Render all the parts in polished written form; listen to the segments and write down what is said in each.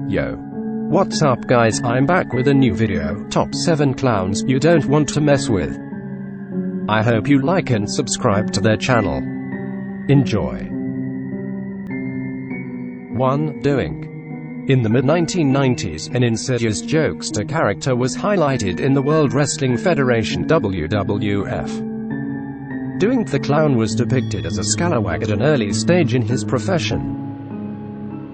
Yo! What's up guys, I'm back with a new video, top 7 clowns you don't want to mess with. I hope you like and subscribe to their channel. Enjoy. 1. Doink. In the mid-1990s, an insidious jokester character was highlighted in the World Wrestling Federation (WWF). Doink the Clown was depicted as a scalawag at an early stage in his profession.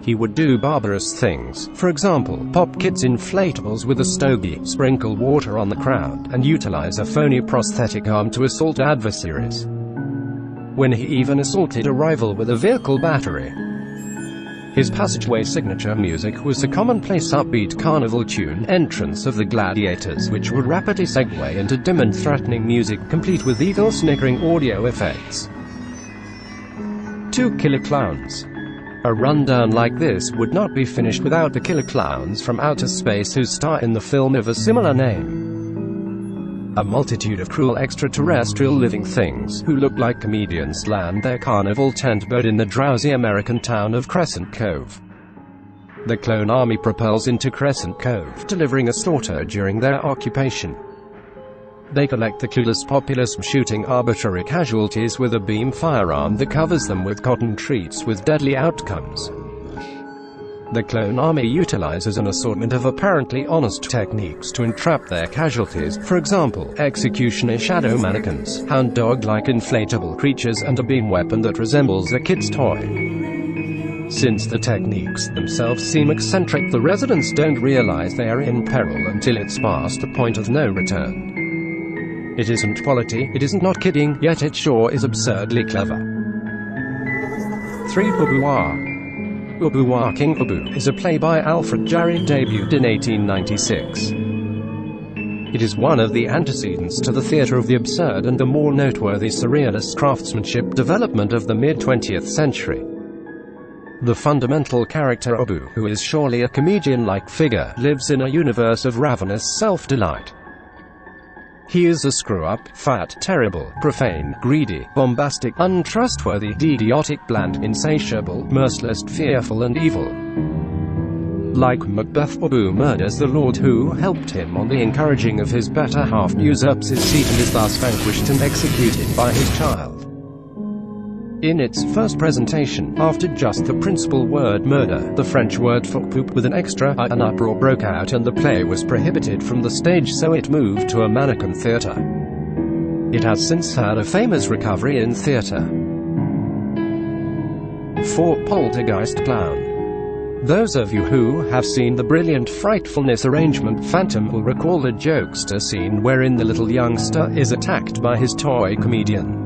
He would do barbarous things, for example, pop kids' inflatables with a stogie, sprinkle water on the crowd, and utilize a phony prosthetic arm to assault adversaries. When he even assaulted a rival with a vehicle battery. His passageway signature music was the commonplace upbeat carnival tune, Entrance of the Gladiators, which would rapidly segue into dim and threatening music, complete with eagle snickering audio effects. 2. Killer Clowns. A rundown like this would not be finished without the killer clowns from outer space who star in the film of a similar name. A multitude of cruel extraterrestrial living things, who look like comedians, land their carnival tent boat in the drowsy American town of Crescent Cove. The clone army propels into Crescent Cove, delivering a slaughter during their occupation. They collect the clueless populace, shooting arbitrary casualties with a beam firearm that covers them with cotton treats with deadly outcomes. The clone army utilizes an assortment of apparently honest techniques to entrap their casualties, for example, executioner shadow mannequins, hound dog-like inflatable creatures, and a beam weapon that resembles a kid's toy. Since the techniques themselves seem eccentric, the residents don't realize they are in peril until it's past the point of no return. It isn't quality, it isn't not kidding, yet it sure is absurdly clever. 3. Ubu-Waa. Ubu-Waa King Ubu is a play by Alfred Jarry, debuted in 1896. It is one of the antecedents to the theatre of the absurd and the more noteworthy surrealist craftsmanship development of the mid-20th century. The fundamental character Ubu, who is surely a comedian-like figure, lives in a universe of ravenous self-delight. He is a screw-up, fat, terrible, profane, greedy, bombastic, untrustworthy, idiotic, bland, insatiable, merciless, fearful and evil. Like Macbeth, Ubu murders the lord who helped him on the encouraging of his better half, usurps his seat and is thus vanquished and executed by his child. In its first presentation, after just the principal word murder, the French word for poop with an extra I, an uproar broke out and the play was prohibited from the stage, so it moved to a mannequin theatre. It has since had a famous recovery in theatre. 4. Poltergeist Clown. Those of you who have seen the brilliant Frightfulness arrangement Phantom will recall the jokester scene wherein the little youngster is attacked by his toy comedian.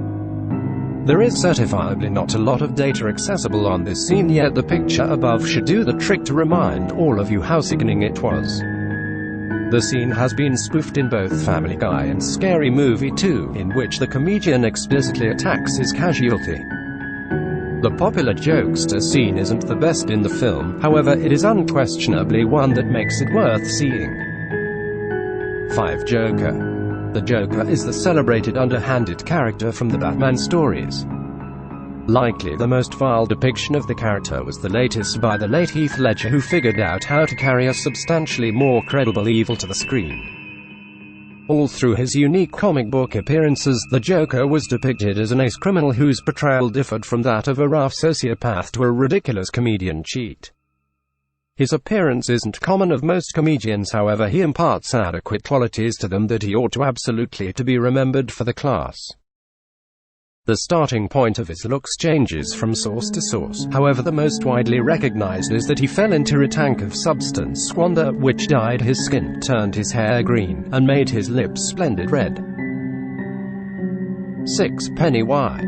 There is certifiably not a lot of data accessible on this scene, yet the picture above should do the trick to remind all of you how sickening it was. The scene has been spoofed in both Family Guy and Scary Movie 2, in which the comedian explicitly attacks his casualty. The popular jokester scene isn't the best in the film, however, it is unquestionably one that makes it worth seeing. 5. Joker. The Joker is the celebrated underhanded character from the Batman stories. Likely the most vile depiction of the character was the latest by the late Heath Ledger, who figured out how to carry a substantially more credible evil to the screen. All through his unique comic book appearances, the Joker was depicted as an ace criminal whose portrayal differed from that of a rough sociopath to a ridiculous comedian cheat. His appearance isn't common of most comedians, however he imparts adequate qualities to them that he ought to absolutely to be remembered for the class. The starting point of his looks changes from source to source, however the most widely recognized is that he fell into a tank of substance squander, which dyed his skin, turned his hair green, and made his lips splendid red. 6. Pennywise.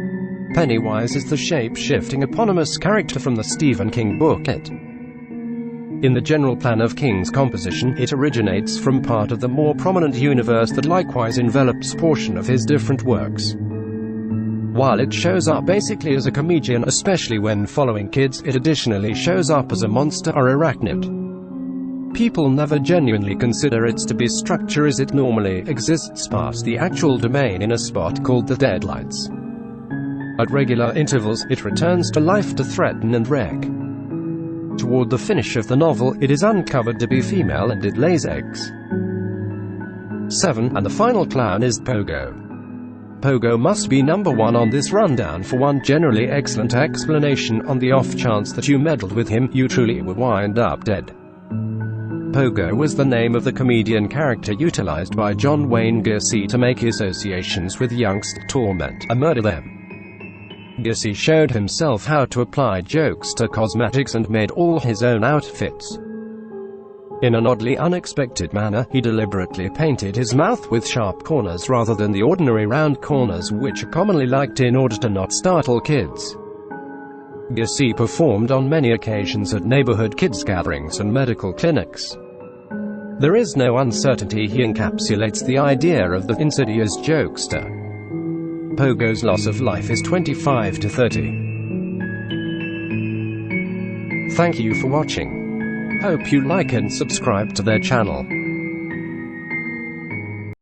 Pennywise is the shape-shifting eponymous character from the Stephen King book It. In the general plan of King's composition, it originates from part of the more prominent universe that likewise envelops portion of his different works. While it shows up basically as a comedian, especially when following kids, it additionally shows up as a monster or arachnid. People never genuinely consider it to be structure as it normally exists past the actual domain in a spot called the Deadlights. At regular intervals, it returns to life to threaten and wreck. Toward the finish of the novel, it is uncovered to be female and it lays eggs. 7. And the final clown is Pogo. Pogo must be number 1 on this rundown for one generally excellent explanation. On the off chance that you meddled with him, you truly would wind up dead. Pogo was the name of the comedian character utilized by John Wayne Gacy to make associations with youngsters, torment, and murder them. Gacy showed himself how to apply jokes to cosmetics and made all his own outfits. In an oddly unexpected manner, he deliberately painted his mouth with sharp corners rather than the ordinary round corners which are commonly liked in order to not startle kids. Gacy performed on many occasions at neighborhood kids' gatherings and medical clinics. There is no uncertainty he encapsulates the idea of the insidious jokester. Pogo's loss of life is 25 to 30. Thank you for watching. Hope you like and subscribe to their channel.